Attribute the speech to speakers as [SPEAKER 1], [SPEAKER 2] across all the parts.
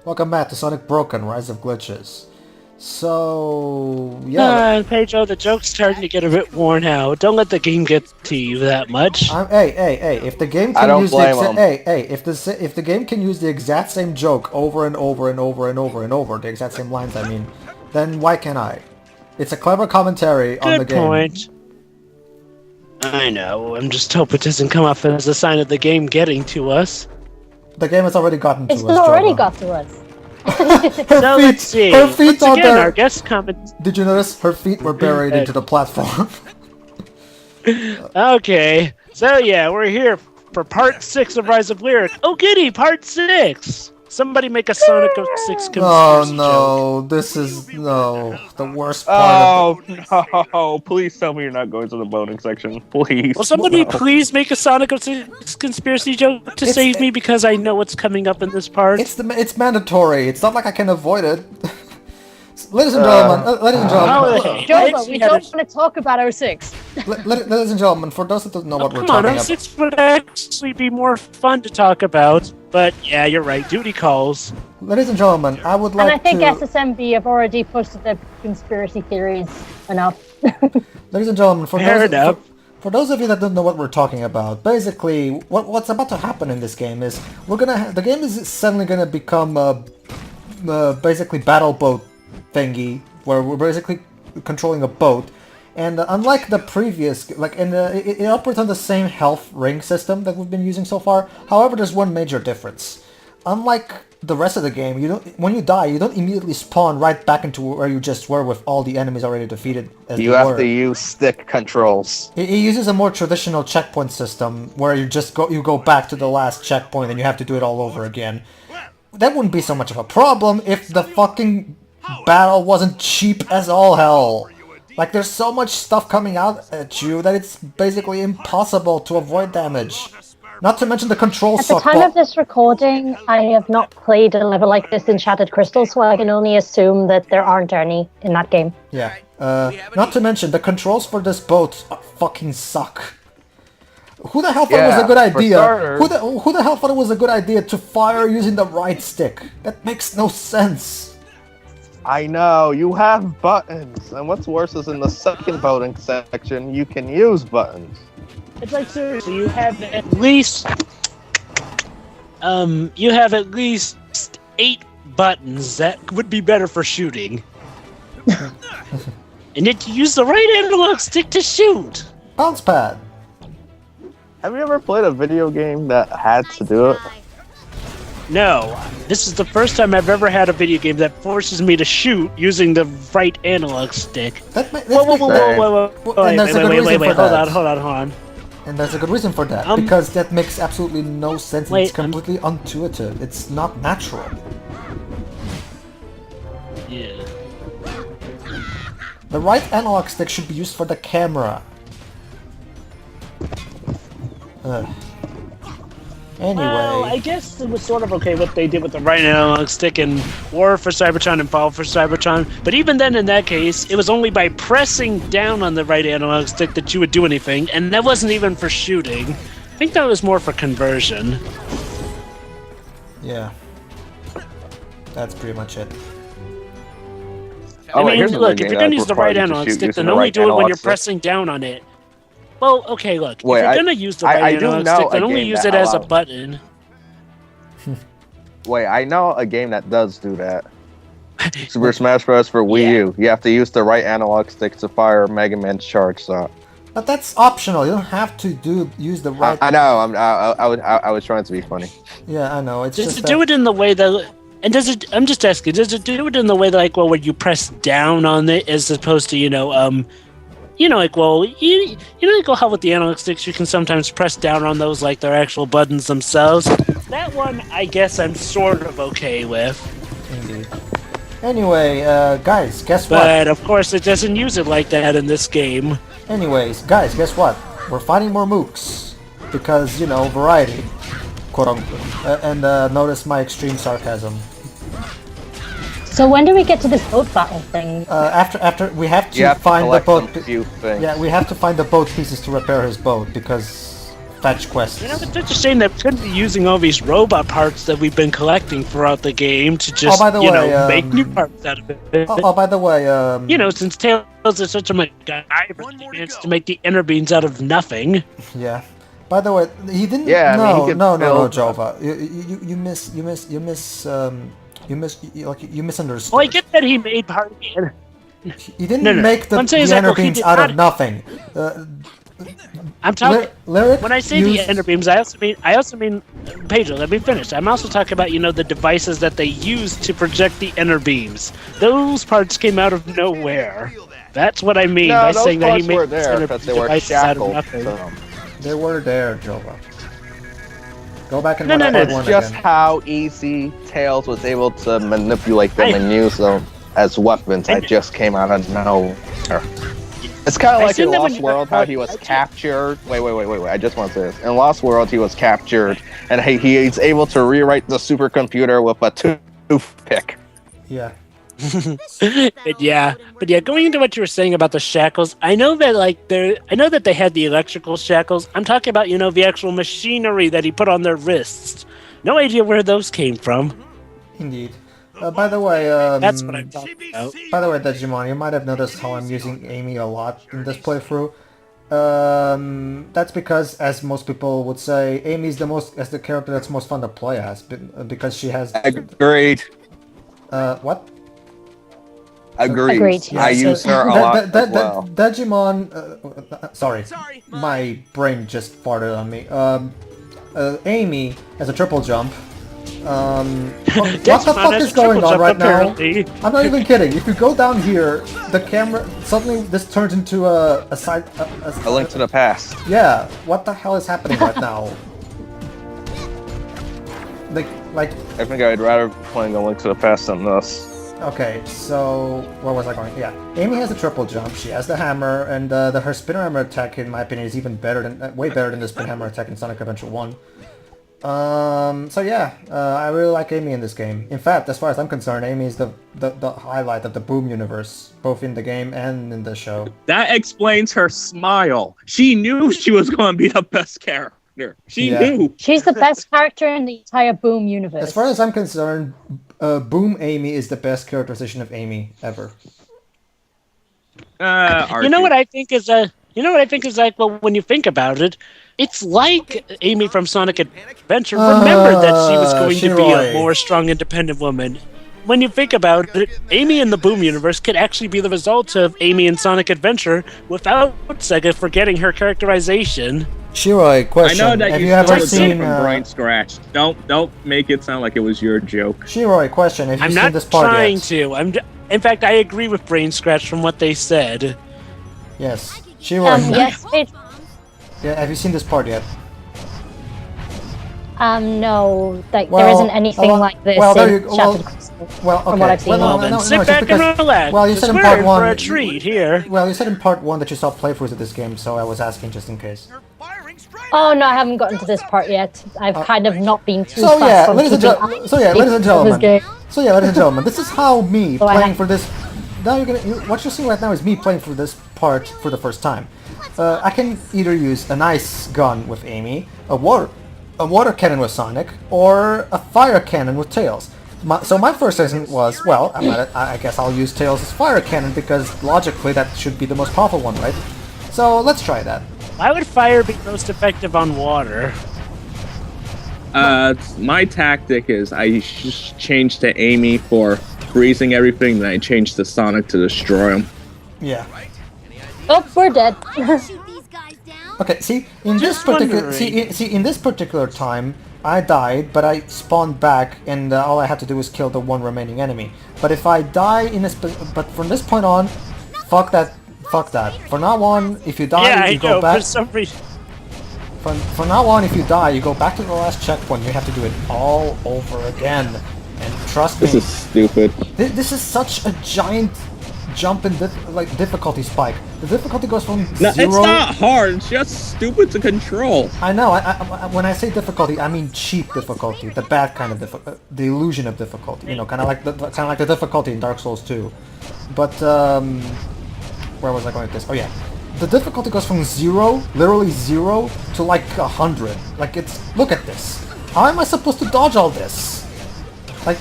[SPEAKER 1] Welcome back to Sonic Broken, Rise of Glitches. So, yeah.
[SPEAKER 2] Pedro, the joke's starting to get a bit worn out. Don't let the game get to you that much.
[SPEAKER 1] Hey, if the game can use if the game can use the exact same joke over and over and over and over and over, the exact same lines, I mean, then why can't I? It's a clever commentary on the
[SPEAKER 2] Good
[SPEAKER 1] game.
[SPEAKER 2] point. I know, I'm just hoping it doesn't come off as a sign of the game getting to us.
[SPEAKER 1] The game has already gotten to us.
[SPEAKER 3] It's already got to us.
[SPEAKER 2] Let's see.
[SPEAKER 1] Her feet
[SPEAKER 2] Once
[SPEAKER 1] on
[SPEAKER 2] again,
[SPEAKER 1] there.
[SPEAKER 2] our guest comment.
[SPEAKER 1] Did you notice her feet were buried into the platform?
[SPEAKER 2] Okay, so yeah, we're here for part 6 of Rise of Lyric. Oh goody, part 6! Somebody make a Sonic 06 conspiracy
[SPEAKER 1] Oh no,
[SPEAKER 2] joke.
[SPEAKER 1] this is the worst part
[SPEAKER 4] Oh no! Please tell me you're not going to the boning section, please.
[SPEAKER 2] Will somebody
[SPEAKER 4] No.
[SPEAKER 2] please make a Sonic 06 conspiracy joke to save me, because I know what's coming up in this part?
[SPEAKER 1] It's mandatory. It's not like I can avoid it. Ladies and gentlemen,
[SPEAKER 3] Joba, we don't want to talk about 06.
[SPEAKER 1] ladies and gentlemen, for those that don't know what we're
[SPEAKER 2] Come on,
[SPEAKER 1] talking about,
[SPEAKER 2] 06 would actually be more fun to talk about. But yeah, you're right, duty calls.
[SPEAKER 1] ladies and gentlemen, I would like
[SPEAKER 3] And I think
[SPEAKER 1] to,
[SPEAKER 3] SSMB have already posted their conspiracy theories enough.
[SPEAKER 1] ladies and gentlemen,
[SPEAKER 2] Fair enough.
[SPEAKER 1] For those of you that don't know what we're talking about, basically, what's about to happen in this game is the game is suddenly gonna become basically battle boat thingy, where we're basically controlling a boat, and unlike the previous, it operates on the same health ring system that we've been using so far. However, there's one major difference. Unlike the rest of the game, when you die, you don't immediately spawn right back into where you just were with all the enemies already defeated.
[SPEAKER 4] You have to use stick controls.
[SPEAKER 1] It uses a more traditional checkpoint system where you go back to the last checkpoint and you have to do it all over again. That wouldn't be so much of a problem if the fucking battle wasn't cheap as all hell. Like, there's so much stuff coming out at you that it's basically impossible to avoid damage. Not to mention the controls suck.
[SPEAKER 3] At the time of this recording, I have not played a level like this in Shattered Crystal, so I can only assume that there aren't any in that game.
[SPEAKER 1] Yeah. Not to mention the controls for this boat fucking suck. Who the hell thought it was a good idea? Who the hell thought it was a good idea to fire using the right stick? That makes no sense.
[SPEAKER 4] I know, you have buttons, and what's worse is in the second boating section, you can use buttons.
[SPEAKER 2] It's like, seriously, you have at least 8 buttons that would be better for shooting. And yet you use the right analog stick to shoot.
[SPEAKER 1] Bounce pad.
[SPEAKER 4] Have you ever played a video game that had to do it?
[SPEAKER 2] No, this is the first time I've ever had a video game that forces me to shoot using the right analog stick. Whoa, hold on.
[SPEAKER 1] And there's a good reason for that, because that makes absolutely no sense, and it's completely intuitive. It's not natural.
[SPEAKER 2] Yeah.
[SPEAKER 1] The right analog stick should be used for the camera. Anyway.
[SPEAKER 2] Well, I guess it was sort of okay what they did with the right analog stick in War for Cybertron and Fall for Cybertron, but even then in that case, it was only by pressing down on the right analog stick that you would do anything, and that wasn't even for shooting. I think that was more for conversion.
[SPEAKER 1] Yeah. That's pretty much it.
[SPEAKER 2] I mean, look, if you're going to use the right analog stick, then only do it when you're pressing down on it. Well, okay, look, if you're going to use the right analog stick, then only use it as a button.
[SPEAKER 4] Wait, I know a game that does do that. Super Smash Bros. For Wii U. You have to use the right analog stick to fire Mega Man's charge shot.
[SPEAKER 1] But that's optional. You don't have to use the right...
[SPEAKER 4] I know, I was trying to be funny.
[SPEAKER 1] Yeah, I know. It's
[SPEAKER 2] does
[SPEAKER 1] just
[SPEAKER 2] it do it in the way that... And does it... I'm just asking, does it do it in the way that, like, well, where you press down on it as opposed to, you know, like, well, you know, like, well, how with the analog sticks, you can sometimes press down on those like they're actual buttons themselves. That one, I guess I'm sort of okay with.
[SPEAKER 1] Indeed. Anyway, guys, guess what?
[SPEAKER 2] But, of course, it doesn't use it like that in this game.
[SPEAKER 1] Anyways, guys, guess what? We're finding more mooks. Because, you know, variety. Quote-unquote. And notice my extreme sarcasm.
[SPEAKER 3] So when do we get to this boat battle thing?
[SPEAKER 1] After we have to find the boat.
[SPEAKER 4] Few things.
[SPEAKER 1] Yeah, we have to find the boat pieces to repair his boat, because fetch quests.
[SPEAKER 2] You know, it's such a shame that we couldn't be using all these robot parts that we've been collecting throughout the game to just,
[SPEAKER 1] by the way,
[SPEAKER 2] make new parts out of it.
[SPEAKER 1] By the way,
[SPEAKER 2] You know, since Tails is such a MacGyver, he managed to make the inner beams out of nothing.
[SPEAKER 1] Yeah. By the way, he didn't.
[SPEAKER 4] Yeah, I mean, he
[SPEAKER 1] no,
[SPEAKER 4] could build-
[SPEAKER 1] Jova. You misunderstood.
[SPEAKER 2] Well, I get that he made part of the inner.
[SPEAKER 1] He didn't
[SPEAKER 2] No.
[SPEAKER 1] make the
[SPEAKER 2] I'm saying is
[SPEAKER 1] inner
[SPEAKER 2] like, well, he
[SPEAKER 1] beams
[SPEAKER 2] did
[SPEAKER 1] out of
[SPEAKER 2] not-
[SPEAKER 1] nothing.
[SPEAKER 2] I'm talking.
[SPEAKER 1] Lyric
[SPEAKER 2] When I say
[SPEAKER 1] used-
[SPEAKER 2] the inner beams, I also mean, Pedro. Let me finish. I'm also talking about the devices that they use to project the inner beams. Those parts came out of nowhere. That's what I mean by
[SPEAKER 4] those
[SPEAKER 2] saying that he
[SPEAKER 4] parts
[SPEAKER 2] made
[SPEAKER 4] were
[SPEAKER 2] these
[SPEAKER 4] there
[SPEAKER 2] inner
[SPEAKER 4] because they were
[SPEAKER 2] devices out of
[SPEAKER 4] shackled.
[SPEAKER 2] nothing.
[SPEAKER 4] So.
[SPEAKER 1] They were there, Jova. Go back and
[SPEAKER 2] No,
[SPEAKER 1] watch
[SPEAKER 2] no, no,
[SPEAKER 1] part
[SPEAKER 2] it's
[SPEAKER 1] one
[SPEAKER 4] Just
[SPEAKER 1] again.
[SPEAKER 4] how easy Tails was able to manipulate them
[SPEAKER 2] I-
[SPEAKER 4] and use them as weapons.
[SPEAKER 2] I-
[SPEAKER 4] That just came out of nowhere. It's kind of
[SPEAKER 2] I
[SPEAKER 4] like
[SPEAKER 2] seen
[SPEAKER 4] in
[SPEAKER 2] that when
[SPEAKER 4] Lost
[SPEAKER 2] you-
[SPEAKER 4] World how he was captured. Wait. I just want to say this. In Lost World, he was captured, and he's able to rewrite the supercomputer with a toothpick.
[SPEAKER 1] Yeah.
[SPEAKER 2] But yeah, going into what you were saying about the shackles, I know that they had the electrical shackles. I'm talking about the actual machinery that he put on their wrists. No idea where those came from.
[SPEAKER 1] Indeed. By the way,
[SPEAKER 2] That's what I'm talking about.
[SPEAKER 1] By the way, Dejimon, you might have noticed how I'm using Amy a lot in this playthrough. That's because, as most people would say, Amy's the character that's most fun to play as, because she has.
[SPEAKER 4] Agreed.
[SPEAKER 1] What?
[SPEAKER 4] Agreed.
[SPEAKER 3] Yeah,
[SPEAKER 4] I use her a lot as well.
[SPEAKER 1] Dejimon, sorry, my brain just farted on me. Amy has a triple jump. What the fuck is going on right now? I'm not even kidding. If you go down here, the camera suddenly this turns into a side.
[SPEAKER 4] A Link to the Past.
[SPEAKER 1] Yeah. What the hell is happening right now? Like.
[SPEAKER 4] I think I'd rather be playing A Link to the Past than this.
[SPEAKER 1] Okay, so where was I going? Yeah, Amy has a triple jump. She has the hammer, and her spin hammer attack, in my opinion, is even better than way better than the spin hammer attack in Sonic Adventure 1. So yeah, I really like Amy in this game. In fact, as far as I'm concerned, Amy is the highlight of the Boom universe, both in the game and in the show.
[SPEAKER 5] That explains her smile. She knew she was going to be the best character. She knew.
[SPEAKER 3] She's the best character in the entire Boom universe.
[SPEAKER 1] As far as I'm concerned, Boom Amy is the best characterization of Amy ever.
[SPEAKER 2] You know what I think is like, well, when you think about it, it's like Amy from Sonic Adventure remembered that she was going to be a more strong, independent woman. When you think about it, Amy in the Boom universe could actually be the result of Amy in Sonic Adventure without Sega forgetting her characterization.
[SPEAKER 1] Shiroi, question.
[SPEAKER 5] I know that
[SPEAKER 1] Have
[SPEAKER 5] you
[SPEAKER 1] you ever
[SPEAKER 5] stole it
[SPEAKER 1] seen
[SPEAKER 5] from Brain Scratch. Don't make it sound like it was your joke.
[SPEAKER 1] Shiroi, question. Have you
[SPEAKER 2] I'm
[SPEAKER 1] seen
[SPEAKER 2] not
[SPEAKER 1] this part
[SPEAKER 2] trying
[SPEAKER 1] yet?
[SPEAKER 2] to. In fact, I agree with Brain Scratch from what they said.
[SPEAKER 1] Yes. Shiroi.
[SPEAKER 3] Yes,
[SPEAKER 1] Yeah, have you seen this part yet?
[SPEAKER 3] no, like
[SPEAKER 1] Well,
[SPEAKER 3] there isn't anything like this
[SPEAKER 1] well, there
[SPEAKER 3] in
[SPEAKER 1] you go.
[SPEAKER 3] Shattered Crystal.
[SPEAKER 1] Well, okay.
[SPEAKER 3] From what I've seen.
[SPEAKER 2] Well,
[SPEAKER 1] no,
[SPEAKER 2] then
[SPEAKER 1] no,
[SPEAKER 2] sit
[SPEAKER 1] just
[SPEAKER 2] back
[SPEAKER 1] because-
[SPEAKER 2] and relax.
[SPEAKER 1] Well, you said in
[SPEAKER 2] We're
[SPEAKER 1] part
[SPEAKER 2] in
[SPEAKER 1] one.
[SPEAKER 2] for a treat here.
[SPEAKER 1] Well, you said in part one that you saw playthroughs of this game, so I was asking just in case.
[SPEAKER 3] Oh no, I haven't gotten to this part yet. I've kind of not been too
[SPEAKER 1] So
[SPEAKER 3] fast
[SPEAKER 1] yeah,
[SPEAKER 3] on
[SPEAKER 1] ladies and
[SPEAKER 3] keeping
[SPEAKER 1] gentlemen.
[SPEAKER 3] up
[SPEAKER 1] So yeah,
[SPEAKER 3] to
[SPEAKER 1] ladies and
[SPEAKER 3] date with this
[SPEAKER 1] gentlemen.
[SPEAKER 3] game.
[SPEAKER 1] So yeah, ladies and gentlemen, this is how me
[SPEAKER 3] So I
[SPEAKER 1] playing
[SPEAKER 3] have-
[SPEAKER 1] for this. Now what you're seeing right now is me playing for this part for the first time. I can either use an ice gun with Amy, a water cannon with Sonic, or a fire cannon with Tails. So my first instinct was, well, I guess I'll use Tails' fire cannon because logically that should be the most powerful one, right? So let's try that.
[SPEAKER 2] Why would fire be most effective on water?
[SPEAKER 5] My tactic is I just changed to Amy for freezing everything, then I changed to Sonic to destroy him.
[SPEAKER 1] Yeah.
[SPEAKER 3] Oh, we're dead.
[SPEAKER 1] Okay, see, in this particular time, I died, but I spawned back, and all I had to do was kill the one remaining enemy. But if I die but from this point on, fuck that. From now on, if you die, you go back.
[SPEAKER 2] For some reason.
[SPEAKER 1] From now on, if you die, you go back to the last checkpoint. You have to do it all over again. And trust me,
[SPEAKER 5] This is stupid.
[SPEAKER 1] this is such a giant jump in difficulty spike. The difficulty goes from
[SPEAKER 5] No,
[SPEAKER 1] 0.
[SPEAKER 5] it's not hard. It's just stupid to control.
[SPEAKER 1] I know. When I say difficulty, I mean cheap difficulty, the bad kind of the illusion of difficulty. You know, kind of like the difficulty in Dark Souls 2. But where was I going with this? Oh yeah, the difficulty goes from 0, literally 0, to like 100. Like it's, look at this. How am I supposed to dodge all this? Like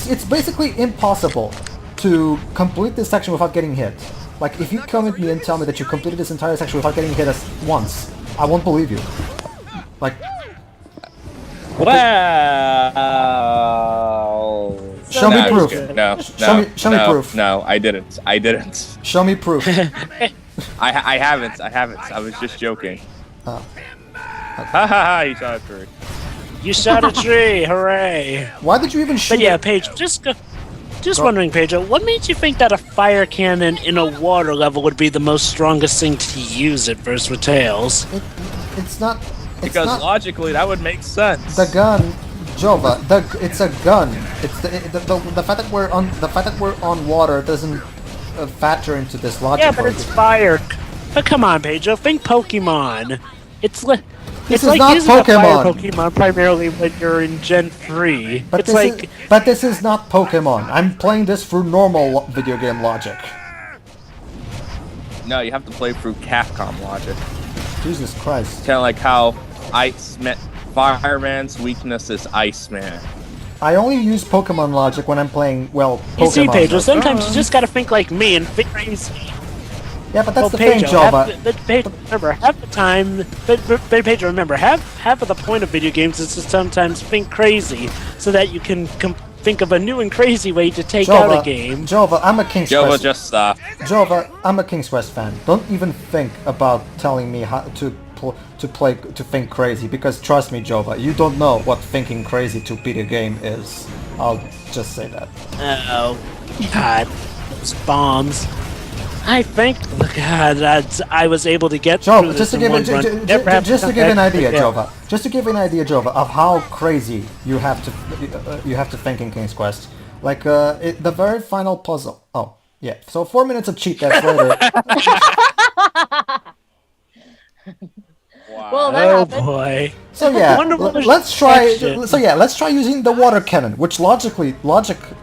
[SPEAKER 1] it's basically impossible to complete this section without getting hit. Like if you come at me and tell me that you completed this entire section without getting hit once, I won't believe you. Like,
[SPEAKER 5] Wow.
[SPEAKER 1] show me proof.
[SPEAKER 5] No,
[SPEAKER 1] Show me proof.
[SPEAKER 5] No, I didn't.
[SPEAKER 1] Show me proof.
[SPEAKER 5] I haven't. I was just joking.
[SPEAKER 1] Oh.
[SPEAKER 5] Ha ha ha! You shot a tree.
[SPEAKER 2] You shot a tree! Hooray!
[SPEAKER 1] Why did you even shoot?
[SPEAKER 2] But yeah, Paige, just wondering, Pedro, what made you think that a fire cannon in a water level would be the most strongest thing to use at first with Tails?
[SPEAKER 1] It's not. It's
[SPEAKER 5] Because
[SPEAKER 1] not
[SPEAKER 5] logically, that would make sense.
[SPEAKER 1] the gun, Jova. It's a gun. It's the fact that we're on water doesn't factor into this logic.
[SPEAKER 2] Yeah, but it's fire. But come on, Pedro, think Pokemon. It's
[SPEAKER 1] This
[SPEAKER 2] it's
[SPEAKER 1] is
[SPEAKER 2] like
[SPEAKER 1] not
[SPEAKER 2] using a fire
[SPEAKER 1] Pokemon.
[SPEAKER 2] Pokemon primarily when you're in Gen 3.
[SPEAKER 1] But
[SPEAKER 2] It's
[SPEAKER 1] this is not Pokemon. I'm playing this through normal video game logic.
[SPEAKER 5] No, you have to play through Capcom logic.
[SPEAKER 1] Jesus Christ.
[SPEAKER 5] Kind of like how Fireman's weakness is Iceman.
[SPEAKER 1] I only use Pokemon logic when I'm playing, well, Pokemon.
[SPEAKER 2] you see, Pedro, sometimes you just gotta think like me and think crazy.
[SPEAKER 1] Yeah, but that's the
[SPEAKER 2] Pedro,
[SPEAKER 1] thing, Jova.
[SPEAKER 2] Pedro, remember, half the time, but Pedro, remember, half of the point of video games is to sometimes think crazy, so that you can think of a new and crazy way to take out a game.
[SPEAKER 1] Jova, I'm a King's
[SPEAKER 5] Jova,
[SPEAKER 1] Quest.
[SPEAKER 5] just stop.
[SPEAKER 1] Jova, I'm a King's Quest fan. Don't even think about telling me how to think crazy, because trust me, Jova, you don't know what thinking crazy to beat a game is. I'll just say that.
[SPEAKER 2] Oh, God, those bombs. I think, God, that I was able to get through
[SPEAKER 1] Jova,
[SPEAKER 2] this
[SPEAKER 1] just to
[SPEAKER 2] in
[SPEAKER 1] give
[SPEAKER 2] one run.
[SPEAKER 1] just to give an idea,
[SPEAKER 2] Yeah.
[SPEAKER 1] Jova. Just to give an idea, Jova, of how crazy you have to think in King's Quest. Like the very final puzzle. Oh, yeah. So 4 minutes of cheat deaths later.
[SPEAKER 5] Wow.
[SPEAKER 3] Well, that
[SPEAKER 2] Oh
[SPEAKER 3] happened.
[SPEAKER 2] boy.
[SPEAKER 1] So yeah,
[SPEAKER 2] Wonderful
[SPEAKER 1] let's try.
[SPEAKER 2] action.
[SPEAKER 1] So yeah, let's try using the water cannon, which logic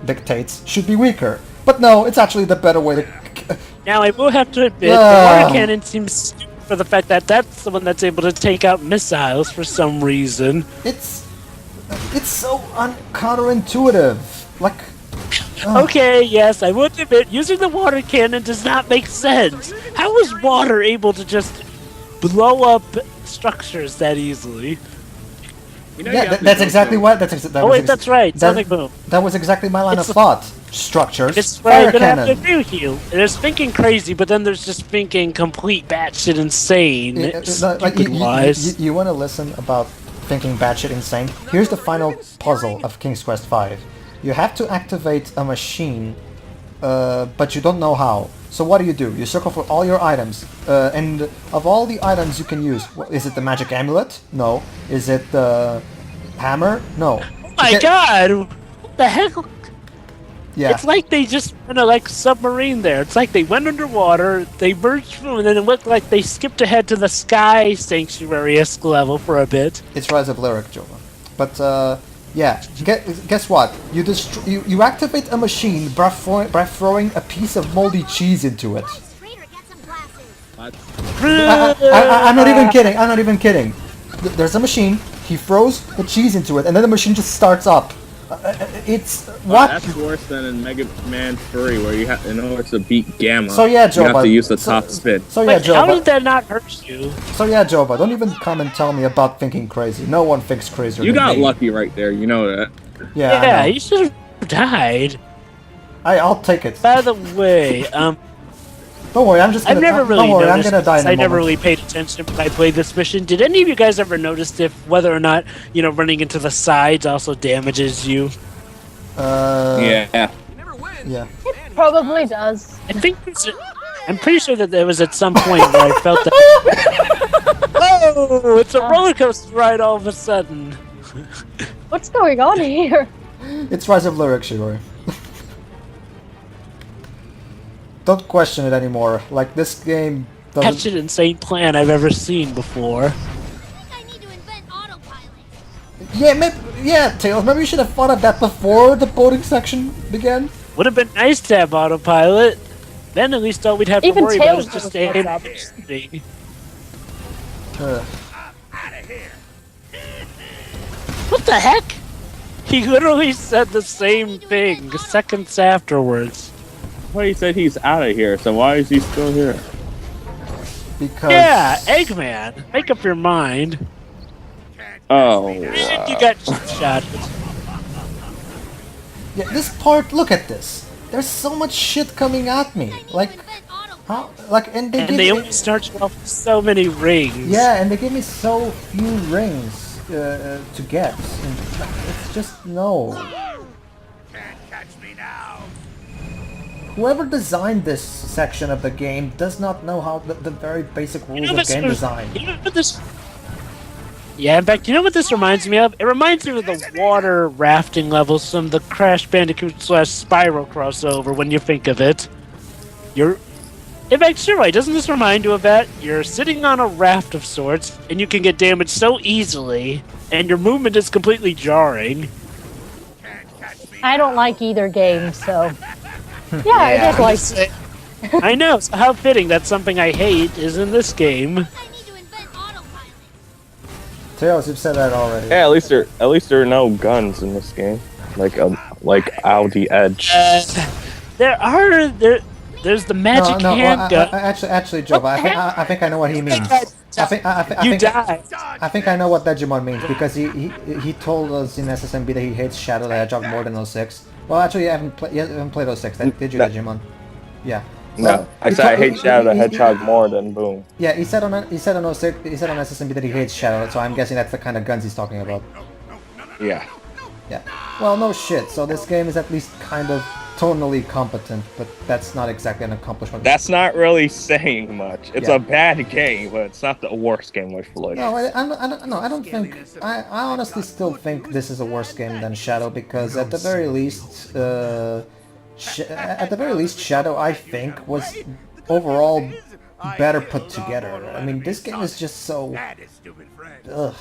[SPEAKER 1] dictates should be weaker. But no, it's actually the better way to.
[SPEAKER 2] Now, I will have to admit,
[SPEAKER 1] Yeah.
[SPEAKER 2] the water cannon seems stupid for the fact that that's the one that's able to take out missiles for some reason.
[SPEAKER 1] It's so counterintuitive. Like.
[SPEAKER 2] Okay, yes, I would admit, using the water cannon does not make sense. How is water able to just blow up structures that easily?
[SPEAKER 5] You know,
[SPEAKER 1] Yeah,
[SPEAKER 5] you have to
[SPEAKER 1] that's
[SPEAKER 5] go
[SPEAKER 1] exactly
[SPEAKER 5] through-
[SPEAKER 1] what.
[SPEAKER 2] Oh wait, that's right. Sonic Boom.
[SPEAKER 1] That was exactly my line
[SPEAKER 2] It's
[SPEAKER 1] of thought. Structures.
[SPEAKER 2] It's what
[SPEAKER 1] Fire
[SPEAKER 2] I'm gonna have to
[SPEAKER 1] cannon.
[SPEAKER 2] do here. There's thinking crazy, but then there's just thinking complete batshit insane.
[SPEAKER 1] You want to listen about thinking batshit insane? Here's the final puzzle of King's Quest V. You have to activate a machine, but you don't know how. So what do? You circle for all your items, and of all the items you can use, is it the magic amulet? No. Is it the hammer? No.
[SPEAKER 2] Oh my god! What the heck?
[SPEAKER 1] Yeah.
[SPEAKER 2] It's like they just went like submarine there. It's like they went underwater, they merged through, and then it looked like they skipped ahead to the Sky Sanctuary-esque level for a bit.
[SPEAKER 1] It's Rise of Lyric, Jova. But yeah, guess what? You activate a machine by throwing a piece of moldy cheese into it.
[SPEAKER 5] What?
[SPEAKER 1] I'm not even kidding. I'm not even kidding. There's a machine. He throws the cheese into it, and then the machine just starts up. It's what?
[SPEAKER 5] That's worse than in Mega Man 3, where you have, in order to beat Gamma,
[SPEAKER 1] So yeah, Joba.
[SPEAKER 5] you have to use the top spin.
[SPEAKER 1] So yeah,
[SPEAKER 2] Wait, how did
[SPEAKER 1] Joba.
[SPEAKER 2] that not hurt you?
[SPEAKER 1] So yeah, Joba. Don't even come and tell me about thinking crazy. No one thinks crazier
[SPEAKER 5] You
[SPEAKER 1] than
[SPEAKER 5] got
[SPEAKER 1] me.
[SPEAKER 5] lucky right there, you know that.
[SPEAKER 1] Yeah. I
[SPEAKER 2] Yeah,
[SPEAKER 1] know.
[SPEAKER 2] you should have died.
[SPEAKER 1] I'll take it.
[SPEAKER 2] By the way,
[SPEAKER 1] Don't worry. I'm just gonna.
[SPEAKER 2] I've never really
[SPEAKER 1] don't worry. I'm
[SPEAKER 2] noticed.
[SPEAKER 1] gonna die in a
[SPEAKER 2] I never
[SPEAKER 1] moment.
[SPEAKER 2] really paid attention when I played this mission. Did any of you guys ever notice if whether or not running into the sides also damages you?
[SPEAKER 5] Yeah.
[SPEAKER 1] Yeah.
[SPEAKER 3] Probably does.
[SPEAKER 2] I'm pretty sure that there was at some point where I felt that. Oh, it's a roller coaster ride all of a sudden.
[SPEAKER 3] What's going on here?
[SPEAKER 1] It's Rise of Lyric, Shigori. Don't question it anymore. Like, this game doesn't...
[SPEAKER 2] That's an insane plan I've ever seen before.
[SPEAKER 6] I need to invent autopilot.
[SPEAKER 1] Yeah, Tails, maybe you should have thought of that before the boating section began?
[SPEAKER 2] Would have been nice to have autopilot. Then at least all we'd have to
[SPEAKER 3] Even
[SPEAKER 2] worry about is
[SPEAKER 3] Tails
[SPEAKER 2] just
[SPEAKER 3] knows
[SPEAKER 2] staying
[SPEAKER 3] what's up.
[SPEAKER 2] shooting. What the heck? He literally said the same thing seconds afterwards.
[SPEAKER 5] Well, he said he's out of here, so why is he still here?
[SPEAKER 1] Because
[SPEAKER 2] Yeah, Eggman, make up your mind.
[SPEAKER 5] Oh,
[SPEAKER 2] And you got shot.
[SPEAKER 1] yeah, this part. Look at this. There's so much shit coming at me. Like,
[SPEAKER 6] Invent autopilot.
[SPEAKER 1] how? Like, and they
[SPEAKER 2] And
[SPEAKER 1] give
[SPEAKER 2] they
[SPEAKER 1] me,
[SPEAKER 2] only start you off with so many rings.
[SPEAKER 1] yeah, and they give me so few rings to get. And it's just no. Whoever designed this section of the game does not know how the very basic rules of game design.
[SPEAKER 2] You know what this? Yeah, in fact, you know what this reminds me of? It reminds me of the water rafting levels from the Crash Bandicoot / Spyro crossover. When you think of it, in fact, you're right. Doesn't this remind you of that? You're sitting on a raft of sorts, and you can get damaged so easily, and your movement is completely jarring.
[SPEAKER 3] I don't like either game, so yeah, I did like.
[SPEAKER 2] I know. So how fitting that something I hate is in this game.
[SPEAKER 6] I need to invent autopilot.
[SPEAKER 1] Tails, you've said that already.
[SPEAKER 5] yeah. At least there are no guns in this game, like Audi Edge.
[SPEAKER 2] There's the magic handgun.
[SPEAKER 1] Actually, Joe, I think I know what he means.
[SPEAKER 2] You died.
[SPEAKER 1] I think I know what Dejimon means because he told us in SSMB that he hates Shadow the Hedgehog more than 06. Well, actually, you haven't played 06, did you, Dejimon? Yeah.
[SPEAKER 5] No, I said I hate Shadow the Hedgehog more than Boom.
[SPEAKER 1] Yeah, he said on 06, he said on SSMB that he hates Shadow, so I'm guessing that's the kind of guns he's talking about.
[SPEAKER 5] Yeah.
[SPEAKER 1] Yeah. Well, no shit. So this game is at least kind of tonally competent, but that's not exactly an accomplishment.
[SPEAKER 5] That's not really saying much. It's
[SPEAKER 1] Yeah.
[SPEAKER 5] a bad game, but it's not the worst game we've played.
[SPEAKER 1] No, I don't think. I honestly still think this is a worse game than Shadow because at the very least, Shadow I think was overall better put together. I mean, this game is just so. Ugh.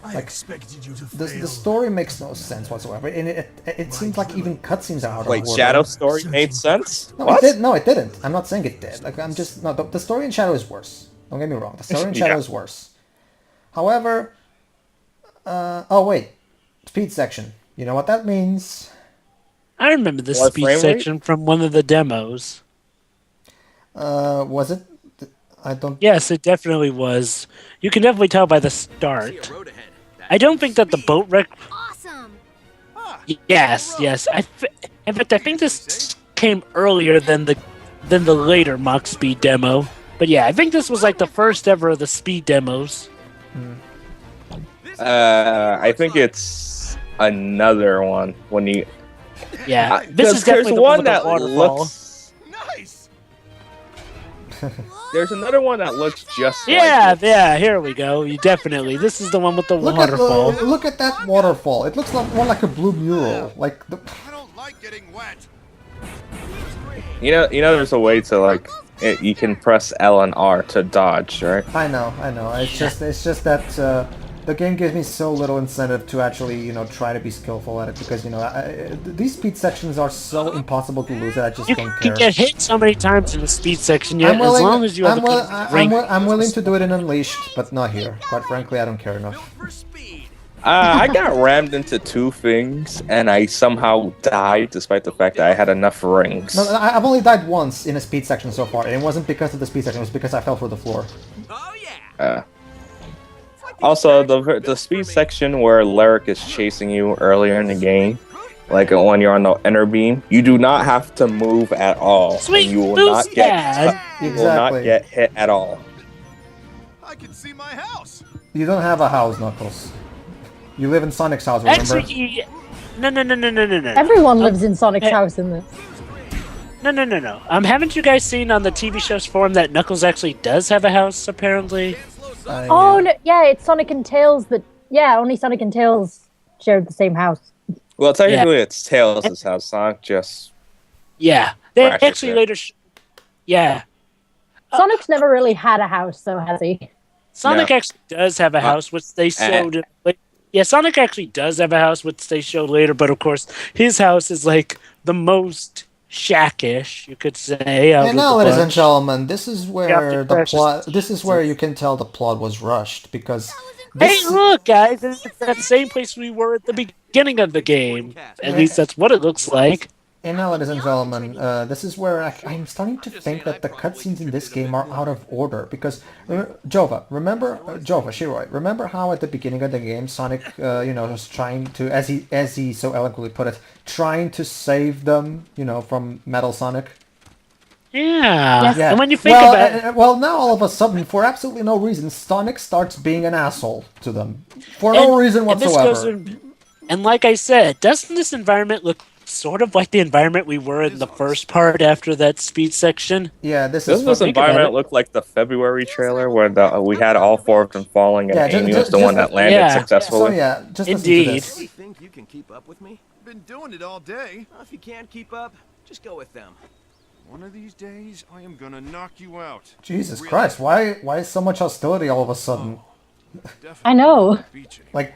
[SPEAKER 1] Like the story makes no sense whatsoever, and it seems like even cutscenes are out of
[SPEAKER 5] Wait,
[SPEAKER 1] order.
[SPEAKER 5] Shadow story made sense?
[SPEAKER 1] No,
[SPEAKER 5] What?
[SPEAKER 1] it didn't. I'm not saying it did. Like I'm just no. The story in Shadow is worse. Don't get me wrong. The story in Shadow
[SPEAKER 5] Yeah.
[SPEAKER 1] is worse. However, oh wait, speed section. You know what that means?
[SPEAKER 2] I remember this
[SPEAKER 5] What,
[SPEAKER 2] speed
[SPEAKER 5] frame rate?
[SPEAKER 2] section from one of the demos.
[SPEAKER 1] Was it? I don't.
[SPEAKER 2] Yes, it definitely was. You can definitely tell by the start. I don't think that the boat wreck.
[SPEAKER 6] Awesome.
[SPEAKER 2] Yes. In fact, I think this came earlier than the later Mach Speed demo. But yeah, I think this was like the first ever of the speed demos.
[SPEAKER 5] I think it's another one when you.
[SPEAKER 2] Yeah, this is
[SPEAKER 5] there's
[SPEAKER 2] definitely the
[SPEAKER 5] one
[SPEAKER 2] with
[SPEAKER 5] that
[SPEAKER 2] the waterfall.
[SPEAKER 5] looks. There's another one that looks just
[SPEAKER 2] Yeah,
[SPEAKER 5] like it.
[SPEAKER 2] yeah. Here we go. You definitely. This is the one with the
[SPEAKER 1] Look
[SPEAKER 2] waterfall.
[SPEAKER 1] look at that waterfall. It looks more like a blue mural. Like the.
[SPEAKER 7] I don't like getting wet.
[SPEAKER 5] You know, there's a way to you can press L and R to dodge, right?
[SPEAKER 1] I know. It's just that the game gives me so little incentive to actually, try to be skillful at it because, these speed sections are so impossible to lose that I just
[SPEAKER 2] You
[SPEAKER 1] don't
[SPEAKER 2] can
[SPEAKER 1] care.
[SPEAKER 2] get hit so many times in the speed section, yeah,
[SPEAKER 1] I'm willing,
[SPEAKER 2] as long as you have
[SPEAKER 1] I'm willing to do it in Unleashed, but not here. Quite frankly, I don't care enough.
[SPEAKER 7] For speed.
[SPEAKER 5] I got rammed into two things, and I somehow died despite the fact that I had enough rings.
[SPEAKER 1] No, I've only died once in a speed section so far, and it wasn't because of the speed section, it was because I fell through the floor.
[SPEAKER 7] Oh yeah.
[SPEAKER 5] Also, the speed section where Lyric is chasing you earlier in the game, like when you're on the inner beam, you do not have to move at all,
[SPEAKER 2] Sweet
[SPEAKER 5] and you will
[SPEAKER 2] boost
[SPEAKER 5] not get
[SPEAKER 2] pad.
[SPEAKER 5] you will not
[SPEAKER 1] Exactly.
[SPEAKER 5] get hit at all.
[SPEAKER 7] I can see my house.
[SPEAKER 1] You don't have a house, Knuckles. You live in Sonic's house, remember?
[SPEAKER 2] Actually, no.
[SPEAKER 3] Everyone lives in Sonic's house in this.
[SPEAKER 2] No. Haven't you guys seen on the TV show's forum that Knuckles actually does have a house, apparently?
[SPEAKER 3] Oh no, yeah, it's Sonic and Tails that. Yeah, only Sonic and Tails shared the same house.
[SPEAKER 5] Well, technically, it's Tails' house. Sonic just
[SPEAKER 2] Yeah. They
[SPEAKER 5] Crashes
[SPEAKER 2] actually
[SPEAKER 5] it.
[SPEAKER 2] later... Yeah.
[SPEAKER 3] Sonic's never really had a house, though, has he?
[SPEAKER 2] Sonic
[SPEAKER 5] No.
[SPEAKER 2] actually does have a house, which they showed... Yeah, Sonic actually does have a house, which they showed later, but of course, his house is like the most shackish, you could say.
[SPEAKER 1] And now, ladies and gentlemen, this is where the
[SPEAKER 2] precious
[SPEAKER 1] plot. This is where you can tell the plot was rushed because
[SPEAKER 2] Hey,
[SPEAKER 1] this.
[SPEAKER 2] look, guys! It's that same place we were at the beginning of the game. At least that's what it looks like.
[SPEAKER 1] And now, ladies and gentlemen, this is where I'm starting to think that the cutscenes in this game are out of order because Jova, Shiroi, remember how at the beginning of the game Sonic, was trying to, as he so eloquently put it, trying to save them, from Metal Sonic.
[SPEAKER 2] Yeah.
[SPEAKER 1] Yeah.
[SPEAKER 2] And when you think about it,
[SPEAKER 1] well, now all of a sudden, for absolutely no reason, Sonic starts being an asshole to them for no reason whatsoever.
[SPEAKER 2] And like I said, doesn't this environment look sort of like the environment we were in the first part after that speed section?
[SPEAKER 1] Yeah,
[SPEAKER 5] Doesn't this environment look like the February trailer where we had all four of them falling and Amy was the one that landed successfully?
[SPEAKER 1] So yeah, just
[SPEAKER 2] indeed.
[SPEAKER 1] listen to this.
[SPEAKER 7] You think you can keep up with me? Been doing it all day. Well, if you can't keep up, just go with them. One of these days, I am gonna knock you out.
[SPEAKER 1] Jesus Christ, why is so much hostility all of a sudden?
[SPEAKER 3] I know.
[SPEAKER 1] Like,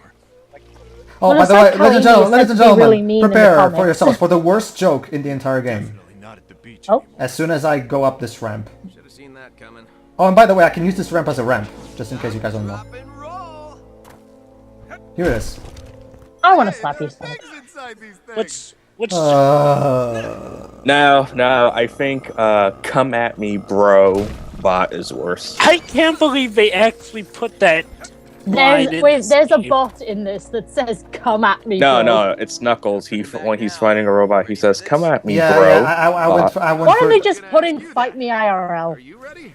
[SPEAKER 1] oh,
[SPEAKER 3] Well,
[SPEAKER 1] by
[SPEAKER 3] it's
[SPEAKER 1] the way,
[SPEAKER 3] like how
[SPEAKER 1] ladies and
[SPEAKER 3] English is
[SPEAKER 1] gentlemen,
[SPEAKER 3] really mean in the
[SPEAKER 1] prepare
[SPEAKER 3] comics.
[SPEAKER 1] for yourselves for the worst joke in the entire game.
[SPEAKER 7] Definitely not at the beach.
[SPEAKER 3] Oh.
[SPEAKER 1] As soon as I go up this ramp.
[SPEAKER 7] Should have seen that coming.
[SPEAKER 1] Oh, and by the way, I can use this ramp as a ramp, just in case you guys don't know.
[SPEAKER 7] Rock and roll.
[SPEAKER 1] Here it is.
[SPEAKER 3] I want to slap you, Sonic.
[SPEAKER 7] What's inside these things?
[SPEAKER 2] Which
[SPEAKER 5] No, I think "Come at me, bro" bot is worse.
[SPEAKER 2] I can't believe they actually put that.
[SPEAKER 3] There's a bot in this that says "Come at me."
[SPEAKER 5] No,
[SPEAKER 3] bro."
[SPEAKER 5] it's Knuckles. When he's fighting a robot, he says, "Come at me,
[SPEAKER 1] Yeah,
[SPEAKER 5] bro."
[SPEAKER 1] yeah, I went
[SPEAKER 3] Why
[SPEAKER 1] for...
[SPEAKER 3] don't they just put in "Fight me IRL"?
[SPEAKER 7] Are you ready?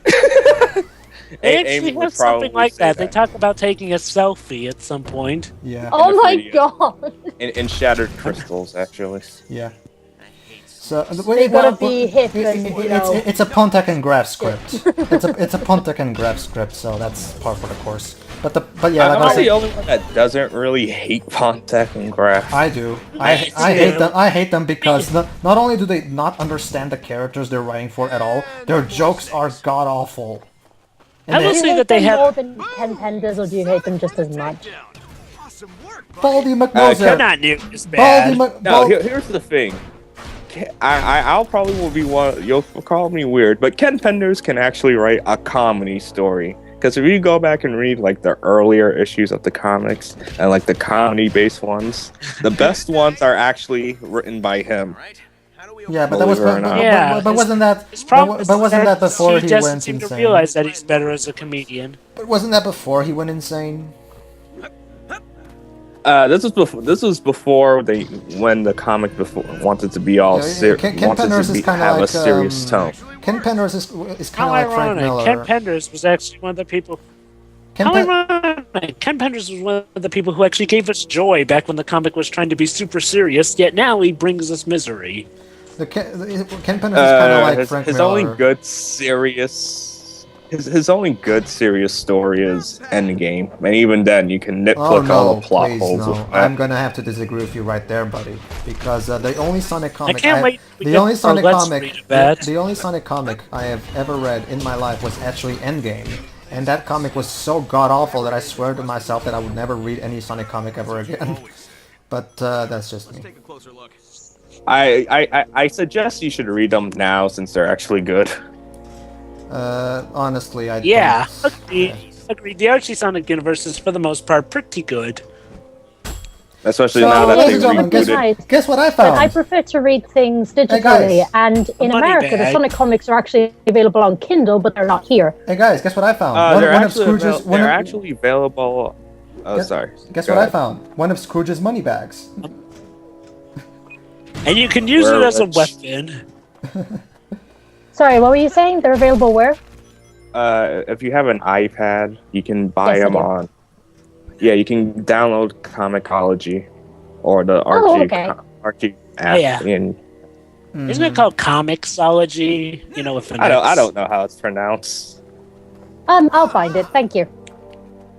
[SPEAKER 2] They
[SPEAKER 5] Amy
[SPEAKER 2] actually
[SPEAKER 5] would
[SPEAKER 2] have something
[SPEAKER 5] probably
[SPEAKER 2] like
[SPEAKER 5] say
[SPEAKER 2] that. They talk about taking a selfie at some point.
[SPEAKER 1] Yeah,
[SPEAKER 3] Oh
[SPEAKER 5] the
[SPEAKER 3] my
[SPEAKER 5] 3DS.
[SPEAKER 3] god!
[SPEAKER 5] In Shattered Crystals, actually.
[SPEAKER 1] yeah. So,
[SPEAKER 3] They gotta be hip and,
[SPEAKER 1] it's a Pontek and Graph script. it's a Pontek and Graph script, so that's par for the course. But yeah, like
[SPEAKER 5] I'm
[SPEAKER 1] I said,
[SPEAKER 5] the only one that doesn't really hate Pontek and Graph.
[SPEAKER 1] I do. I hate them. I hate them because not only do they not understand the characters they're writing for at all, their jokes are god awful.
[SPEAKER 2] I will
[SPEAKER 3] Do you
[SPEAKER 2] say
[SPEAKER 3] hate
[SPEAKER 2] that they
[SPEAKER 3] them
[SPEAKER 2] have.
[SPEAKER 3] more than Ken Penders, or do you hate them just as much?
[SPEAKER 7] Awesome work, buddy.
[SPEAKER 1] Baldy
[SPEAKER 2] They're
[SPEAKER 1] McMoser.
[SPEAKER 2] not near as
[SPEAKER 1] Baldy
[SPEAKER 2] bad.
[SPEAKER 5] No, here's the thing. I'll probably will be one. You'll call me weird, but Ken Penders can actually write a comedy story. Because if you go back and read like the earlier issues of the comics and like the comedy-based ones, the best ones are actually written by him.
[SPEAKER 7] Right? How do we
[SPEAKER 1] Yeah, but that was
[SPEAKER 5] Believe it or not.
[SPEAKER 2] Yeah,
[SPEAKER 1] but wasn't that
[SPEAKER 2] His problem
[SPEAKER 1] but wasn't that
[SPEAKER 2] is
[SPEAKER 1] before he
[SPEAKER 2] doesn't
[SPEAKER 1] went
[SPEAKER 2] seem to
[SPEAKER 1] insane?
[SPEAKER 2] realize that he's better as a comedian.
[SPEAKER 1] But wasn't that before he went insane?
[SPEAKER 5] This was before when the comic wanted to be all
[SPEAKER 1] Ken Penders is kind of
[SPEAKER 5] have
[SPEAKER 1] like
[SPEAKER 5] a serious tone.
[SPEAKER 1] Ken Penders is kind
[SPEAKER 2] How
[SPEAKER 1] of like Frank
[SPEAKER 2] ironic!
[SPEAKER 1] Miller.
[SPEAKER 2] Ken Penders was actually one of the people.
[SPEAKER 1] Ken
[SPEAKER 2] How
[SPEAKER 1] Pen-
[SPEAKER 2] ironic! Ken Penders was one of the people who actually gave us joy back when the comic was trying to be super serious. Yet now he brings us misery.
[SPEAKER 1] Ken Penders is kind of like
[SPEAKER 5] his,
[SPEAKER 1] Frank
[SPEAKER 5] his
[SPEAKER 1] Miller.
[SPEAKER 5] only good serious. His only good serious story is Endgame, and even then you can nitpick all the plot
[SPEAKER 1] please,
[SPEAKER 5] holes.
[SPEAKER 1] no.
[SPEAKER 5] With
[SPEAKER 1] I'm
[SPEAKER 5] that.
[SPEAKER 1] gonna have to disagree with you right there, buddy. Because the only Sonic comic
[SPEAKER 2] can't wait to
[SPEAKER 1] the
[SPEAKER 2] get
[SPEAKER 1] only
[SPEAKER 2] our
[SPEAKER 1] Sonic
[SPEAKER 2] Let's
[SPEAKER 1] comic
[SPEAKER 2] Read of that.
[SPEAKER 1] the only Sonic comic I have ever read in my life was actually Endgame. And that comic was so god awful that I swear to myself that I would never read any Sonic comic ever again. But that's just me.
[SPEAKER 7] take a closer look?
[SPEAKER 5] I suggest you should read them now since they're actually good.
[SPEAKER 1] Honestly, I
[SPEAKER 2] Yeah,
[SPEAKER 1] don't.
[SPEAKER 2] agreed. The Archie Sonic universe is for the most part pretty good.
[SPEAKER 5] Especially
[SPEAKER 1] So,
[SPEAKER 5] now that
[SPEAKER 1] ladies
[SPEAKER 5] they
[SPEAKER 1] and gentlemen,
[SPEAKER 5] rebooted.
[SPEAKER 1] guess what I
[SPEAKER 3] But I
[SPEAKER 1] found?
[SPEAKER 3] prefer to read things digitally,
[SPEAKER 1] guys.
[SPEAKER 3] and in
[SPEAKER 2] money
[SPEAKER 3] America, the
[SPEAKER 2] bag.
[SPEAKER 3] Sonic comics are actually available on Kindle, but they're not here.
[SPEAKER 1] Hey guys, guess what I found? One
[SPEAKER 5] They're
[SPEAKER 1] of
[SPEAKER 5] actually
[SPEAKER 1] Scrooge's one
[SPEAKER 5] they're
[SPEAKER 1] of-
[SPEAKER 5] actually available. Oh,
[SPEAKER 1] Guess-
[SPEAKER 5] sorry.
[SPEAKER 1] Guess
[SPEAKER 5] Go
[SPEAKER 1] what I
[SPEAKER 5] ahead.
[SPEAKER 1] found? One of Scrooge's money bags.
[SPEAKER 2] And you can use
[SPEAKER 5] We're
[SPEAKER 2] it as a
[SPEAKER 5] rich.
[SPEAKER 2] weapon.
[SPEAKER 3] Sorry, what were you saying? They're available where?
[SPEAKER 5] If you have an iPad, you can buy
[SPEAKER 3] Yes, I
[SPEAKER 5] them
[SPEAKER 3] do.
[SPEAKER 5] on. Yeah, you can download Comicology or the Archie
[SPEAKER 3] okay.
[SPEAKER 5] Archie app.
[SPEAKER 2] yeah.
[SPEAKER 5] In,
[SPEAKER 2] Isn't it called Comixology? You know, with an
[SPEAKER 5] I
[SPEAKER 2] X?
[SPEAKER 5] don't know how it's pronounced.
[SPEAKER 3] I'll find it. Thank you.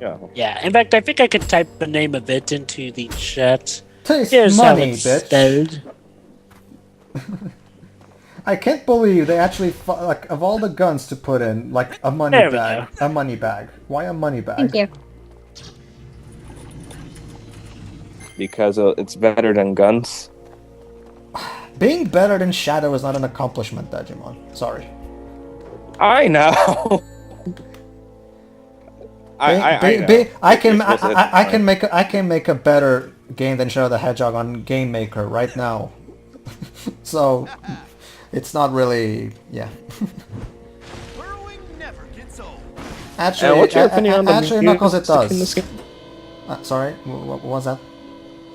[SPEAKER 5] Yeah.
[SPEAKER 2] Yeah, in fact, I think I could type the name of it into the chat.
[SPEAKER 1] Taste
[SPEAKER 2] Here's how
[SPEAKER 1] money,
[SPEAKER 2] it's
[SPEAKER 1] bitch.
[SPEAKER 2] spelled.
[SPEAKER 1] I can't believe they actually like of all the guns to put in, like a money
[SPEAKER 2] There we
[SPEAKER 1] bag. A money bag. Why a money bag?
[SPEAKER 3] Thank you.
[SPEAKER 5] Because it's better than guns.
[SPEAKER 1] Being better than Shadow is not an accomplishment, Dejimon. Sorry.
[SPEAKER 5] I know.
[SPEAKER 1] I can make a better game than Shadow the Hedgehog on Game Maker right now. So it's not really, yeah.
[SPEAKER 7] Burrowing never gets old.
[SPEAKER 1] Actually,
[SPEAKER 5] what's your opinion on the
[SPEAKER 1] actually, Knuckles, it
[SPEAKER 5] music in this
[SPEAKER 1] does.
[SPEAKER 5] game?
[SPEAKER 1] Sorry, what was that?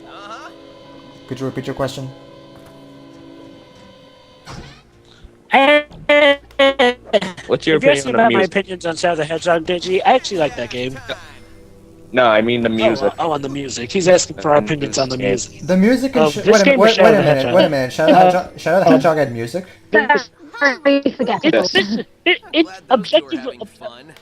[SPEAKER 7] Uh-huh.
[SPEAKER 1] Could you repeat your question?
[SPEAKER 5] What's your
[SPEAKER 2] If you're
[SPEAKER 5] opinion
[SPEAKER 2] asking
[SPEAKER 5] on
[SPEAKER 2] about
[SPEAKER 5] the
[SPEAKER 2] my
[SPEAKER 5] music?
[SPEAKER 2] opinions on Shadow the Hedgehog, Digi, I actually like that game.
[SPEAKER 5] No, I mean the music.
[SPEAKER 2] On the music. He's asking for our opinions on the music.
[SPEAKER 1] The music
[SPEAKER 2] Oh,
[SPEAKER 1] and
[SPEAKER 2] this
[SPEAKER 1] wait a
[SPEAKER 2] game
[SPEAKER 1] minute,
[SPEAKER 2] or Shadow the Hedgehog?
[SPEAKER 1] wait a minute. Shadow the Hedgehog had music?
[SPEAKER 3] Very forgettable.
[SPEAKER 2] It's
[SPEAKER 7] Glad those two are
[SPEAKER 2] objective.
[SPEAKER 7] having fun.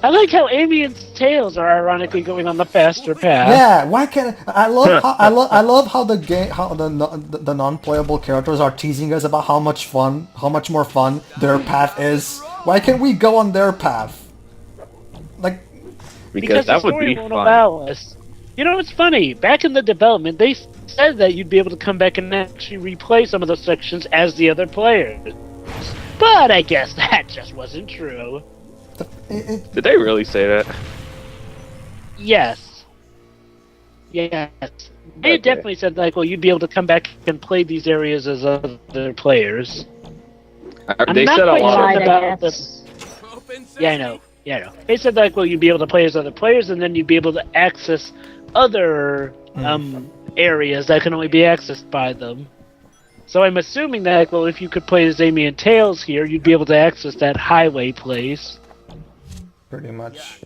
[SPEAKER 2] I like how Amy and Tails are ironically going on the faster path.
[SPEAKER 1] Yeah, why can't I love how I love how the game how the non-playable characters are teasing us about how much more fun their path is. Why can't we go on their path? Like,
[SPEAKER 5] Because
[SPEAKER 2] the
[SPEAKER 5] that would
[SPEAKER 2] story
[SPEAKER 5] be
[SPEAKER 2] won't
[SPEAKER 5] fun.
[SPEAKER 2] allow us. You know, it's funny. Back in the development, they said that you'd be able to come back and actually replay some of those sections as the other players. But I guess that just wasn't true.
[SPEAKER 5] Did they really say that?
[SPEAKER 2] Yes. Yes. They
[SPEAKER 5] Okay.
[SPEAKER 2] definitely said, like, well, you'd be able to come back and play these areas as other players. I'm
[SPEAKER 5] They
[SPEAKER 2] not
[SPEAKER 5] said a
[SPEAKER 2] quite
[SPEAKER 5] lot.
[SPEAKER 2] sure
[SPEAKER 3] Right, I
[SPEAKER 2] about
[SPEAKER 3] guess.
[SPEAKER 7] Open
[SPEAKER 2] Yeah, I know. Yeah, I know. They said, like, well, you'd be able to play as other players, and then you'd be able to access other areas that can only be accessed by them. So I'm assuming that, like, well, if you could play as Amy and Tails here, you'd be able to access that highway place.
[SPEAKER 1] pretty much.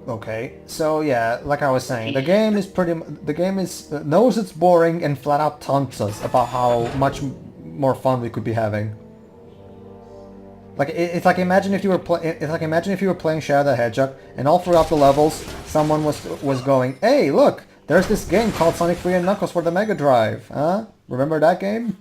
[SPEAKER 1] Okay. So yeah, like I was saying, the game is knows it's boring and flat out taunts us about how much more fun we could be having. Like it's like imagine if you were playing Shadow the Hedgehog and all throughout the levels someone was going, "Hey, look, there's this game called Sonic 3 and Knuckles for the Mega Drive. Huh? Remember that game?"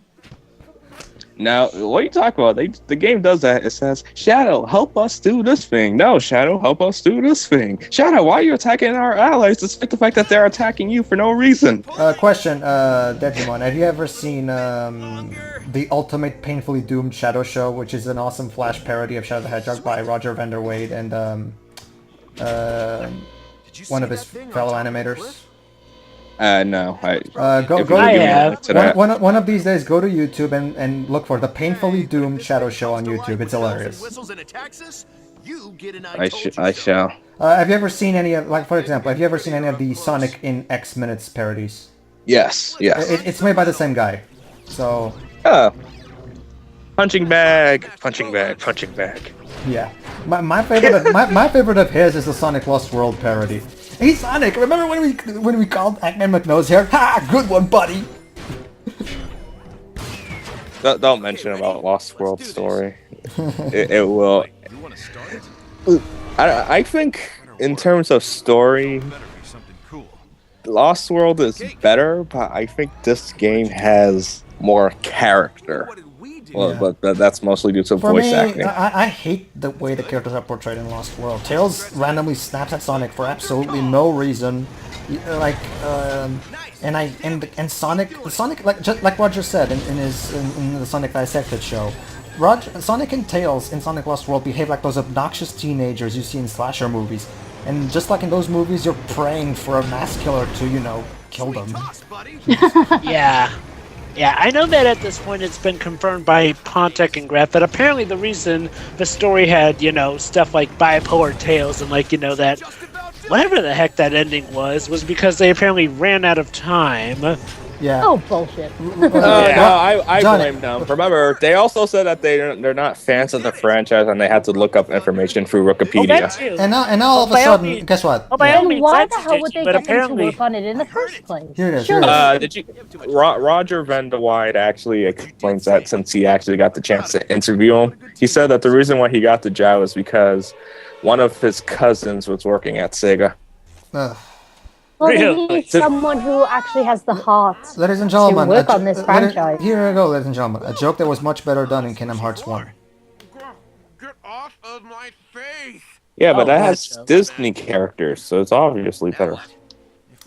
[SPEAKER 5] Now, what are you talking about? The game does that. It says, Shadow, help us do this thing. No, Shadow, help us do this thing. Shadow, why are you attacking our allies despite the fact that they're attacking you for no reason?
[SPEAKER 1] Question, Dejimon, have you ever seen the Ultimate Painfully Doomed Shadow Show, which is an awesome Flash parody of Shadow the Hedgehog by Roger Vanderwade and one of his fellow animators?
[SPEAKER 5] No.
[SPEAKER 1] One of these days, go to YouTube and look for the Painfully Doomed Shadow Show on YouTube. It's hilarious.
[SPEAKER 7] Whistles and attacks us, you get an
[SPEAKER 5] I shall.
[SPEAKER 1] Have you ever seen any of, like, for example, have you ever seen any of the Sonic in X Minutes parodies?
[SPEAKER 5] Yes.
[SPEAKER 1] It's made by the same guy. So,
[SPEAKER 5] Punching bag.
[SPEAKER 1] yeah. My favorite of his is the Sonic Lost World parody. Hey Sonic, remember when we called Eggman McNose here? Ha! Good one, buddy!
[SPEAKER 5] Don't mention about Lost World story. It will.
[SPEAKER 7] You want to start it?
[SPEAKER 5] I think in terms of story,
[SPEAKER 7] Better be something cool.
[SPEAKER 5] Lost World is better, but I think this game has more character.
[SPEAKER 7] What did we do?
[SPEAKER 5] Well,
[SPEAKER 1] Yeah.
[SPEAKER 5] but that's mostly due to
[SPEAKER 1] For
[SPEAKER 5] voice
[SPEAKER 1] me,
[SPEAKER 5] acting.
[SPEAKER 1] I hate the way the characters are portrayed in Lost World. Tails randomly snaps at Sonic for absolutely no reason. Like, and Sonic, like Roger said in the Sonic Dissected show, Sonic and Tails in Sonic Lost World behave like those obnoxious teenagers you see in slasher movies. And just like in those movies, you're praying for a mass killer to, kill them.
[SPEAKER 7] Toss, buddy.
[SPEAKER 2] Yeah. Yeah, I know that at this point it's been confirmed by Pontek and Graf that apparently the reason the story had, stuff like bipolar Tails and that whatever the heck that ending was because they apparently ran out of time.
[SPEAKER 1] Yeah.
[SPEAKER 3] Oh, bullshit.
[SPEAKER 5] No, I
[SPEAKER 1] Johnny.
[SPEAKER 5] blame them. Remember, they also said that they're not fans of the franchise and they had to look up information through
[SPEAKER 2] Oh,
[SPEAKER 5] Wikipedia.
[SPEAKER 2] that too.
[SPEAKER 1] And now all of a
[SPEAKER 2] by all
[SPEAKER 1] sudden,
[SPEAKER 2] means-
[SPEAKER 1] guess what?
[SPEAKER 2] Oh, by
[SPEAKER 1] Yeah.
[SPEAKER 2] all
[SPEAKER 3] Then
[SPEAKER 2] means,
[SPEAKER 3] why
[SPEAKER 2] that's
[SPEAKER 3] the hell would they
[SPEAKER 2] but
[SPEAKER 3] get them to
[SPEAKER 2] apparently,
[SPEAKER 3] work on it in the first place?
[SPEAKER 1] Here it is.
[SPEAKER 3] Sure.
[SPEAKER 5] Did you? Roger Vanderwide actually explains that since he actually got the chance to interview him. He said that the reason why he got the job was because one of his cousins was working at Sega.
[SPEAKER 1] Ugh.
[SPEAKER 3] Well, they
[SPEAKER 2] Really?
[SPEAKER 3] need someone who actually has the heart
[SPEAKER 1] Ladies and gentlemen,
[SPEAKER 3] to work on this franchise.
[SPEAKER 1] Here we go, ladies and gentlemen. A joke that was much better done in Kingdom Hearts 1.
[SPEAKER 7] Get off of my face!
[SPEAKER 5] Yeah, but
[SPEAKER 2] Oh,
[SPEAKER 5] that has
[SPEAKER 2] gotcha.
[SPEAKER 5] Disney characters, so it's obviously better.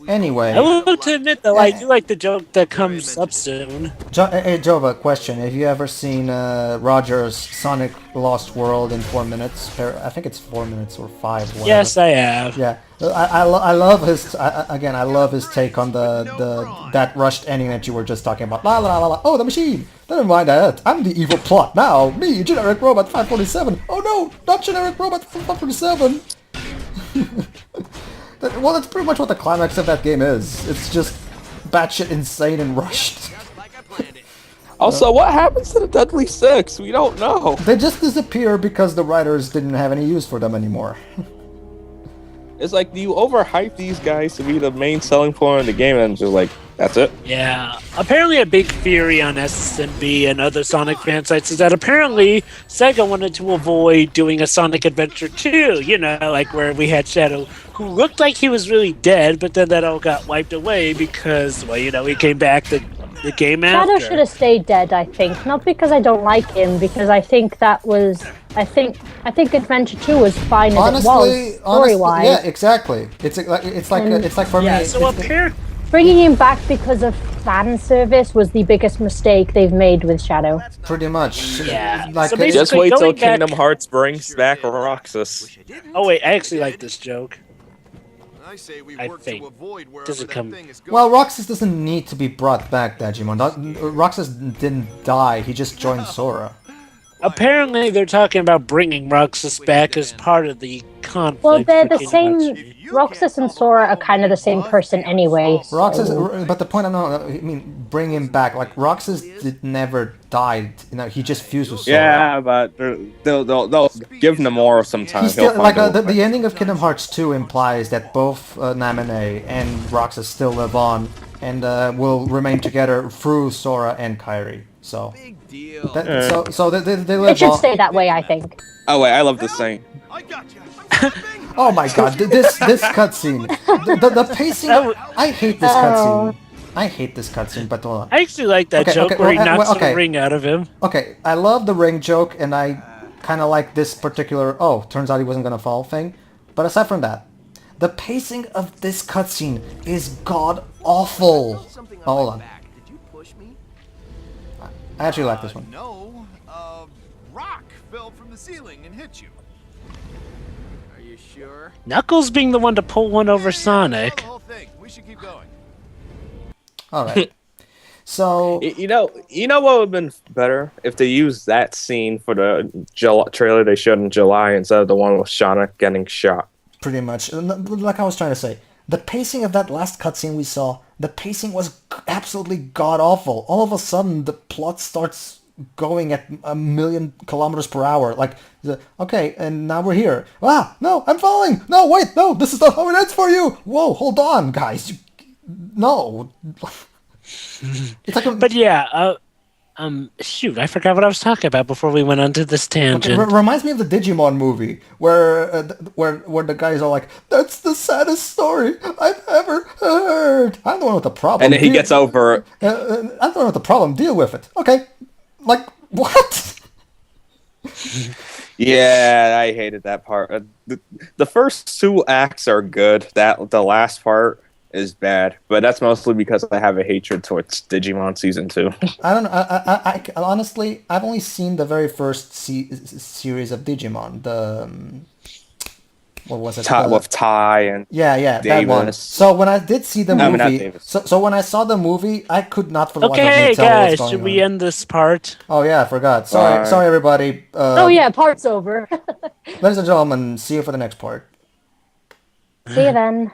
[SPEAKER 1] Anyway,
[SPEAKER 2] I will to admit though, I do like the joke that comes up soon.
[SPEAKER 1] Hey Jova, question: have you ever seen Roger's Sonic Lost World in 4 minutes? I think it's 4 minutes or 5. Whatever.
[SPEAKER 2] Yes, I have.
[SPEAKER 1] Yeah, I love his again. I love his take on that rushed ending that you were just talking about. La la la la. Oh, the machine. Never mind that. I'm the evil plot now. Me, generic robot 547. Oh no, not generic robot 547. Well, that's pretty much what the climax of that game is. It's just batshit insane and rushed.
[SPEAKER 5] Also, what happens to the Deadly Six? We don't know.
[SPEAKER 1] They just disappear because the writers didn't have any use for them anymore.
[SPEAKER 5] It's like, do you overhype these guys to be the main selling point of the game and just like, that's it?
[SPEAKER 2] Yeah. Apparently a big theory on SMB and other Sonic fan sites is that apparently Sega wanted to avoid doing a Sonic Adventure 2, you know, like where we had Shadow, who looked like he was really dead, but then that all got wiped away because, well, you know, he came back the game after.
[SPEAKER 3] Shadow should have stayed dead, I think. Not because I don't like him, because I think that was... I think Adventure 2 was fine as it was, story-wise.
[SPEAKER 1] Yeah, exactly. It's like for
[SPEAKER 2] Yeah,
[SPEAKER 1] me.
[SPEAKER 2] so apparently...
[SPEAKER 3] Bringing him back because of fan service was the biggest mistake they've made with Shadow.
[SPEAKER 1] Pretty much.
[SPEAKER 2] Yeah.
[SPEAKER 1] Like
[SPEAKER 2] So
[SPEAKER 1] it-
[SPEAKER 5] Just wait till
[SPEAKER 2] Going back-
[SPEAKER 5] Kingdom Hearts brings back Roxas.
[SPEAKER 2] Oh wait, I actually like this joke.
[SPEAKER 7] I say we
[SPEAKER 2] I
[SPEAKER 7] work
[SPEAKER 2] think.
[SPEAKER 7] to avoid wherever
[SPEAKER 2] Does it
[SPEAKER 7] that
[SPEAKER 2] come-
[SPEAKER 7] thing is going.
[SPEAKER 1] well, Roxas doesn't need to be brought back, Dejimon. Roxas didn't die. He just joined Sora.
[SPEAKER 2] Apparently they're talking about bringing Roxas back as part of the conflict.
[SPEAKER 3] Well, they're
[SPEAKER 2] for
[SPEAKER 3] the
[SPEAKER 2] Kingdom
[SPEAKER 3] same...
[SPEAKER 2] Hearts.
[SPEAKER 3] Roxas and Sora are kind of the same person anyway. So.
[SPEAKER 1] Roxas, but the point I mean, bring him back. Like Roxas never died. You know, he just fused with Sora.
[SPEAKER 5] Yeah, but they'll give Namor some time.
[SPEAKER 1] He's
[SPEAKER 5] He'll
[SPEAKER 1] still like
[SPEAKER 5] find a way.
[SPEAKER 1] the ending of Kingdom Hearts 2 implies that both Naminé and Roxas still live on and will remain together through Sora and Kairi. So,
[SPEAKER 7] Big deal.
[SPEAKER 1] so they live
[SPEAKER 3] It should
[SPEAKER 1] on.
[SPEAKER 3] stay that way, I think.
[SPEAKER 5] Oh wait, I love this thing.
[SPEAKER 7] I got you. I'm coming.
[SPEAKER 1] Oh my god, this cutscene, the pacing. I hate this cutscene. I hate this cutscene, but hold on.
[SPEAKER 2] I actually like that
[SPEAKER 1] Okay,
[SPEAKER 2] joke
[SPEAKER 1] okay,
[SPEAKER 2] where he
[SPEAKER 1] well,
[SPEAKER 2] knocks
[SPEAKER 1] okay.
[SPEAKER 2] the ring out of him.
[SPEAKER 1] Okay, I love the ring joke, and I kind of like this particular. Oh, turns out he wasn't gonna fall thing. But aside from that, the pacing of this cutscene is god awful.
[SPEAKER 7] Something
[SPEAKER 1] Oh,
[SPEAKER 7] on
[SPEAKER 1] hold
[SPEAKER 7] my
[SPEAKER 1] on,
[SPEAKER 7] back. Did you push me?
[SPEAKER 1] I actually like this one.
[SPEAKER 7] No. Rock fell from the ceiling and hit you. Are you sure?
[SPEAKER 2] Knuckles being the one to pull one over
[SPEAKER 7] Yeah,
[SPEAKER 2] Sonic.
[SPEAKER 7] the whole thing. We should keep going.
[SPEAKER 1] All right. So
[SPEAKER 5] You know what would have been better if they used that scene for the trailer they showed in July instead of the one with Shauna getting shot.
[SPEAKER 1] pretty much, like I was trying to say, the pacing of that last cutscene we saw, the pacing was absolutely god awful. All of a sudden, the plot starts going at 1,000,000 kilometers per hour. Like, okay, and now we're here. Ah, no, I'm falling. No, wait, no, this is not how it ends for you. Whoa, hold on, guys. No. It's like
[SPEAKER 2] But yeah, shoot, I forgot what I was talking about before we went onto this tangent.
[SPEAKER 1] reminds me of the Dejimon movie where the guys are like, "That's the saddest story I've ever heard." I'm the one with the problem.
[SPEAKER 5] And then he gets over it.
[SPEAKER 1] I'm the one with the problem. Deal with it. Okay, like what?
[SPEAKER 5] Yeah, I hated that part. The first two acts are good. The last part is bad, but that's mostly because I have a hatred towards Digimon Season 2.
[SPEAKER 1] I don't know. I honestly, I've only seen the very first series of Digimon. The what was it?
[SPEAKER 5] With Ty and
[SPEAKER 1] Yeah, that one.
[SPEAKER 5] Davis.
[SPEAKER 1] So when I did see the
[SPEAKER 5] No, I mean, not
[SPEAKER 1] movie,
[SPEAKER 5] Davis.
[SPEAKER 1] so when I saw the movie, I could not for the life of
[SPEAKER 2] Okay,
[SPEAKER 1] me tell what was
[SPEAKER 2] guys,
[SPEAKER 1] going
[SPEAKER 2] should
[SPEAKER 1] on.
[SPEAKER 2] we end this part?
[SPEAKER 1] Oh yeah, I forgot. Sorry, sorry everybody.
[SPEAKER 3] Oh yeah, part's over.
[SPEAKER 1] Ladies and gentlemen, see you for the next part.
[SPEAKER 3] See you then.